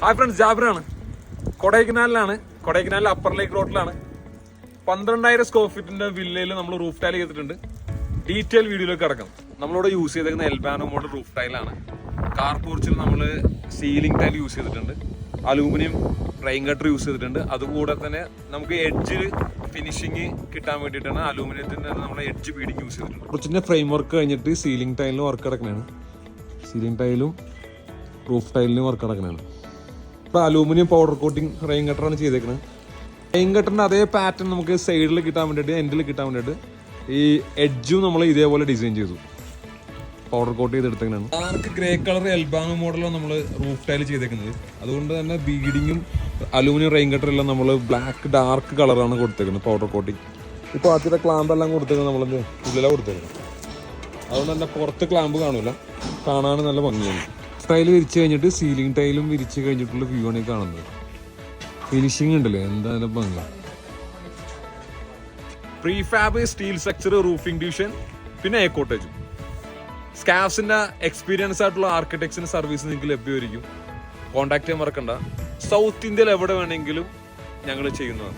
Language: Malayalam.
ഹായ് ഫ്രണ്ട്സ്, ജാബിറാണ്. കൊടൈക്കനാലിൽ അപ്പർ ലേക്ക് റോഡിലാണ് 12,000 സ്ക്വയർ ഫീറ്റിന്റെ വില്ലയിൽ നമ്മൾ റൂഫ് ടൈൽ ചെയ്തിട്ടുണ്ട്. ഡീറ്റെയിൽ വീഡിയോയിലേക്ക് കിടക്കാം. നമ്മളിവിടെ യൂസ് ചെയ്തേക്കുന്ന എൽബാനോ മോഡൽ റൂഫ് ടൈലാണ്. കാർ പോർച്ചിൽ നമ്മൾ സീലിംഗ് ടൈൽ യൂസ് ചെയ്തിട്ടുണ്ട്, അലൂമിനിയം റെയിൻ ഗട്ടർ യൂസ് ചെയ്തിട്ടുണ്ട്. അതുകൂടെ തന്നെ നമുക്ക് എഡ്ജിൽ ഫിനിഷിങ് കിട്ടാൻ വേണ്ടിയിട്ടാണ് അലൂമിനിയത്തിന്റെ നമ്മൾ എഡ്ജ് ബീഡിങ് യൂസ് ചെയ്തിട്ടുണ്ട്. കുറച്ചിന്റെ ഫ്രെയിം വർക്ക് കഴിഞ്ഞിട്ട് സീലിംഗ് ടൈലിന് വർക്ക് കിടക്കണതാണ്. സീലിംഗ് ടൈലും റൂഫ് ടൈലിനും വർക്ക് കിടക്കണതാണ്. ഇപ്പോൾ അലൂമിനിയം പൗഡർ കോട്ടിങ് റെയിൻ ഗട്ടറാണ് ചെയ്തേക്കുന്നത്. റെയിൻ ഗട്ടറിന്റെ അതേ പാറ്റേൺ നമുക്ക് സൈഡിൽ കിട്ടാൻ വേണ്ടിയിട്ട്, എൻഡിൽ കിട്ടാൻ വേണ്ടിയിട്ട് ഈ എഡ്ജും നമ്മൾ ഇതേപോലെ ഡിസൈൻ ചെയ്തു, പൗഡർ കോട്ട് ചെയ്തെടുത്തേക്കാണ്. ഡാർക്ക് ഗ്രേ കളർ എൽബാനോ മോഡലാണ് നമ്മൾ റൂഫ് ടൈൽ ചെയ്തേക്കുന്നത്. അതുകൊണ്ട് തന്നെ ബീഡിങ്ങും അലൂമിനിയം റെയിൻ ഗട്ടറെല്ലാം നമ്മൾ ബ്ലാക്ക് ഡാർക്ക് കളറാണ് കൊടുത്തേക്കുന്നത്, പൗഡർ കോട്ടിങ്. ഇപ്പോൾ ആദ്യത്തെ ക്ലാമ്പ് എല്ലാം കൊടുത്തേക്കുന്നത് നമ്മൾ ഉള്ളിലാണ് കൊടുത്തേക്കുന്നത്. അതുകൊണ്ട് തന്നെ പുറത്ത് ക്ലാമ്പ് കാണില്ല, കാണാൻ നല്ല ഭംഗിയാണ്. ടൈൽ വിരിച്ച് കഴിഞ്ഞിട്ട് സീലിംഗ് ടൈലും വിരിച്ച് കഴിഞ്ഞിട്ടുള്ള വ്യൂ ആണ് ഈ കാണുന്നത്. ഫിനിഷിംഗ് ഉണ്ടല്ലേ, എന്തായാലും ഭംഗി. Prefab, steel structure, roofing division, പിന്നെ എ കോട്ടേജും. സ്കാഫ്സിന്റെ എക്സ്പീരിയൻസ് ആയിട്ടുള്ള ആർക്കിടെക്ട്സിന് സർവീസ് നിങ്ങൾക്ക് ലഭ്യമായിരിക്കും. കോൺടാക്ട് ചെയ്യാൻ മറക്കണ്ട. സൗത്ത് ഇന്ത്യയിൽ എവിടെ വേണമെങ്കിലും ഞങ്ങൾ ചെയ്യുന്നതാണ്.